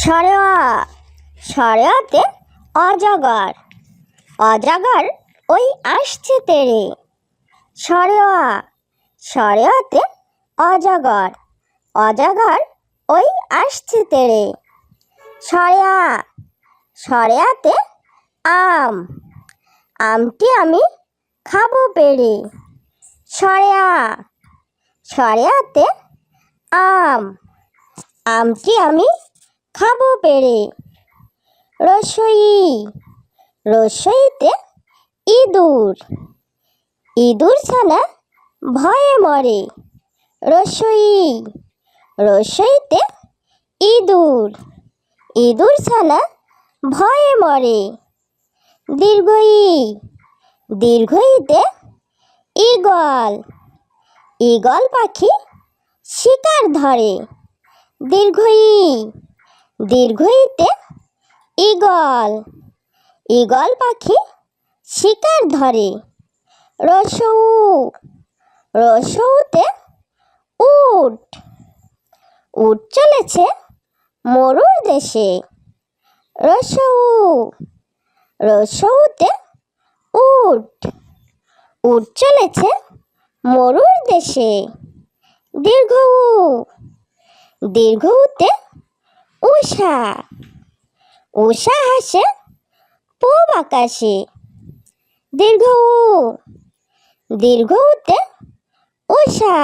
সরেয়া সরেয়াতে অজগর অজগর ওই আসছে তেরে। সরেয়া সরেয়াতে অজগর অজগর ওই আসছে তেরে। সরেয়া সরেয়াতে আম আমটি আমি খাবো পেড়ে। সরেয়া সরেয়াতে আম আমটি আমি খাবো পেড়ে। রসই রসইতে ইঁদুর ইঁদুর ছানা ভয়ে মরে। রসই রসইতে ইঁদুর ইঁদুর ছানা ভয়ে মরে। দীর্ঘই দীর্ঘইতে ঈগল ঈগল পাখি শিকার ধরে। দীর্ঘই দীর্ঘইতে ঈগল ঈগল পাখি শিকার ধরে। রসৌ রসৌতে উট উট চলেছে মরুর দেশে। রসৌ রসৌতে উট উট চলেছে মরুর দেশে। দীর্ঘউ দীর্ঘউতে উষা উষা হাসে পূব আকাশে। দীর্ঘউ দীর্ঘউতে উষা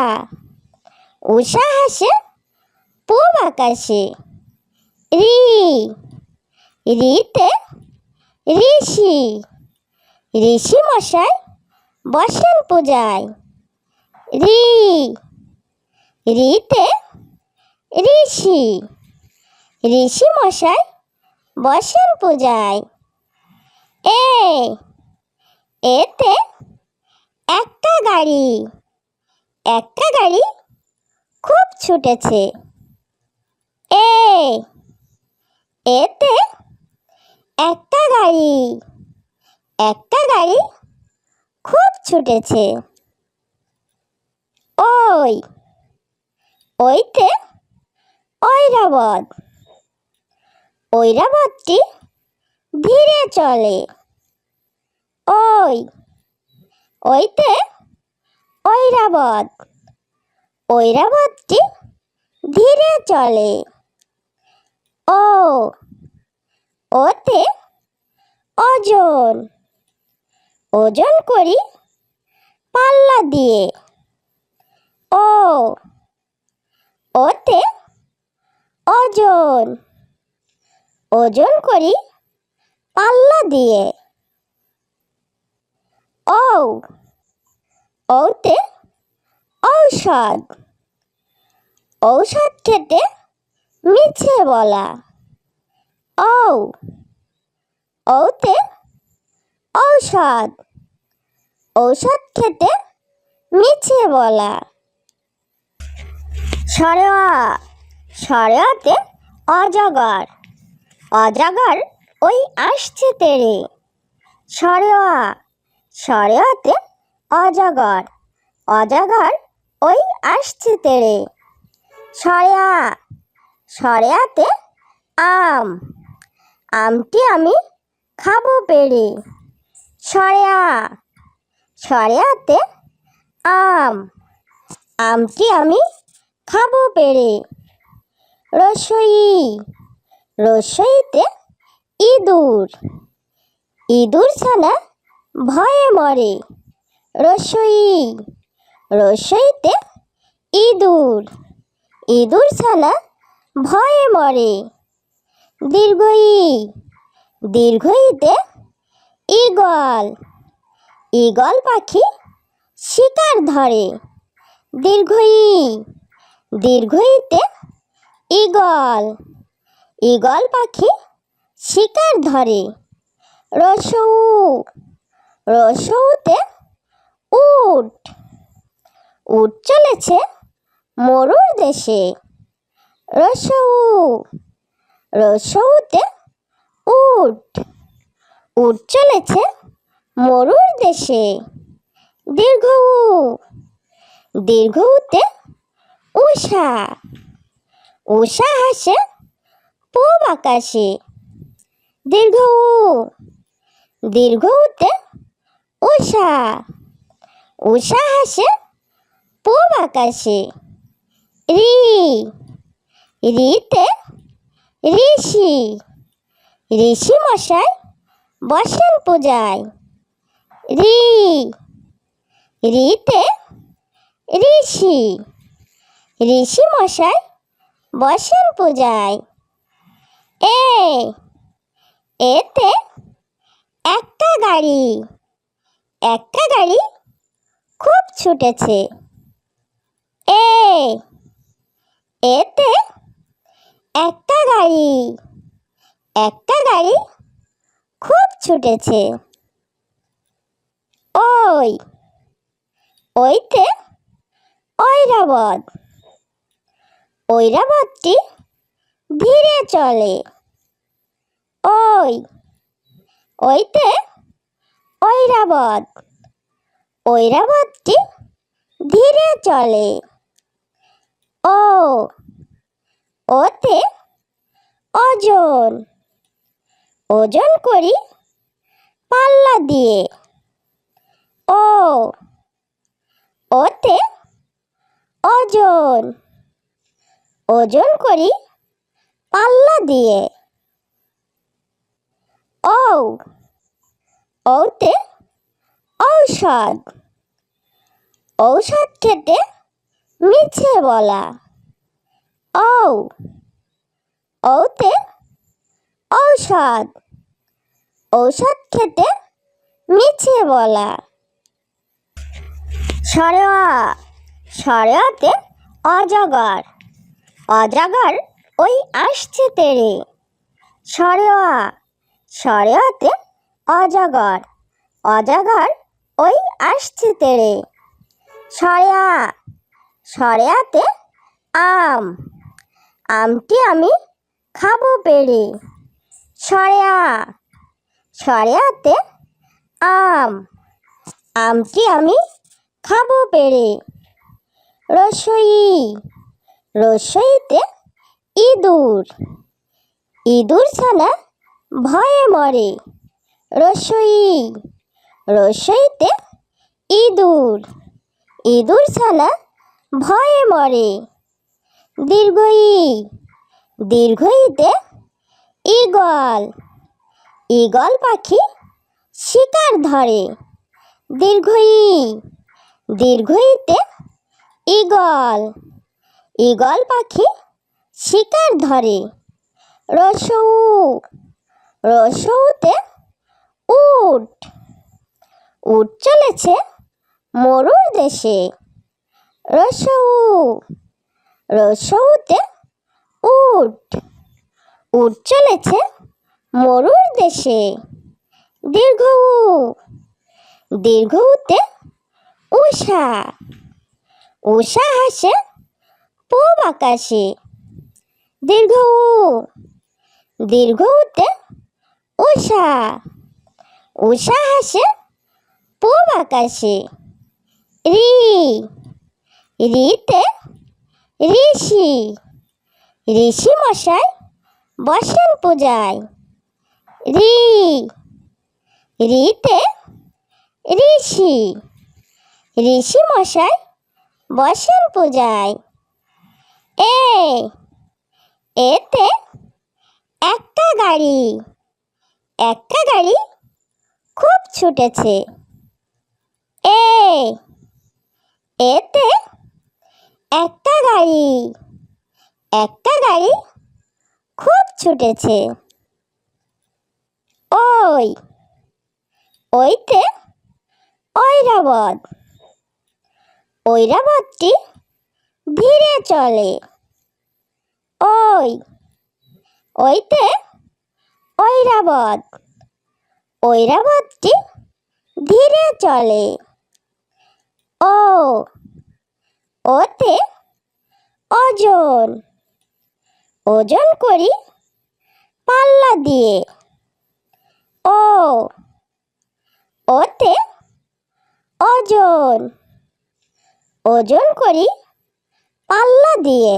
উষা হাসে পূব আকাশে। রি রিতে ঋষি ঋষি মশাই বসেন পূজায়। রি রিতে ঋষি ঋষি মশাই বসেন পূজায়। এতে একটা গাড়ি খুব ছুটেছে। এতে একটা গাড়ি খুব ছুটেছে। ওইতে ঐরাবত ঐরাবতটি ধীরে চলে। ওইতে ঐরাবত ঐরাবতটি ধীরে চলে। ওতে ওজন ওজন করি পাল্লা দিয়ে। ওতে ওজন ওজন করি পাল্লা দিয়ে। ওতে ঔষধ ঔষধ খেতে মিছে বলা। ওতে ঔষধ ঔষধ খেতে মিছে বলা। সরেয়া সরেয়াতে অজগর অজগর ওই আসছে তেরে। সরেয়া সরেয়াতে অজগর অজগর ওই আসছে তেরে। সরেয়া সরেয়াতে আম আমটি আমি খাবো পেড়ে। সরেয়া সরেয়াতে আম আমটি আমি খাবো পেড়ে। রসই রসইতে ইঁদুর ইঁদুর ছানা ভয়ে মরে। রসই রসইতে ইঁদুর ইঁদুর ছানা ভয়ে মরে। দীর্ঘই দীর্ঘইতে ঈগল ঈগল পাখি শিকার ধরে। দীর্ঘই দীর্ঘইতে ঈগল ঈগল পাখি শিকার ধরে। রসৌ রসৌতে উট উট চলেছে মরুর দেশে। রসৌ রসৌতে উট উট চলেছে মরুর দেশে। দীর্ঘউ দীর্ঘউতে উষা উষা হাসে পূব আকাশে। দীর্ঘ দীর্ঘ উতে উষা। উষা হাসে পূব আকাশে। রি রিতে ঋষি। ঋষি মশাই বসেন পূজায়। রি রিতে ঋষি। ঋষি মশাই বসেন পূজায়। এতে একটা গাড়ি। একটা গাড়ি খুব ছুটেছে। এতে একটা গাড়ি। একটা গাড়ি খুব ছুটেছে। ওইতে ঐরাবত। ঐরাবতটি ধীরে চলে। ওইতে ঐরাবত। ঐরাবতটি ধীরে চলে। ওতে ওজন। ওজন করি পাল্লা দিয়ে। ওতে ওজন। ওজন করি পাল্লা দিয়ে। ওতে ঔষধ। ঔষধ খেতে মিছে বলা। ওতে ঔষধ। ঔষধ খেতে মিছে বলা। সরেয়াতে অজগর। অজগর ওই আসছে তেরে। সরেয়াতে অজগর। অজগর ওই আসছে তেরে। সরেয়াতে আম। আমটি আমি খাবো পেড়ে। সরেয়াতে আম। আমটি আমি খাবো পেড়ে। রসইতে ইঁদুর। ইঁদুর ছানা ভয়ে মরে। রসইতে ইঁদুর। ইঁদুর ছানা ভয়ে মরে। দীর্ঘইতে ঈগল। ঈগল পাখি শিকার ধরে। দীর্ঘইতে ঈগল। ঈগল পাখি শিকার ধরে। রসৌতে উট। উট চলেছে মরুর দেশে। রসৌতে উট। উট চলেছে মরুর দেশে। দীর্ঘউতে উষা। উষা হাসে পূব আকাশে। দীর্ঘউতে উষা। উষা হাসে পূব আকাশে। রিতে ঋষি। ঋষি মশাই বসেন পূজায়। রিতে ঋষি। ঋষি মশাই বসেন পূজায়। এতে একটা গাড়ি। একটা গাড়ি খুব ছুটেছে। এতে একটা গাড়ি। একটা গাড়ি খুব ছুটেছে। ওইতে ঐরাবত। ঐরাবতটি ধীরে চলে। ওইতে ঐরাবত। ঐরাবতটি ধীরে চলে। ওতে ওজন। ওজন করি পাল্লা দিয়ে। ওতে ওজন। ওজন করি পাল্লা দিয়ে।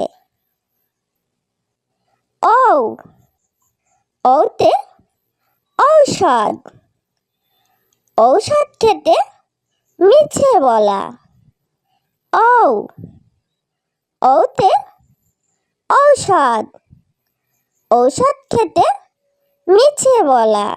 ঔতে ঔষধ, ঔষধ খেতে মিছে বলা। ঔ, ঔতে ঔষধ, ঔষধ খেতে মিছে বলা।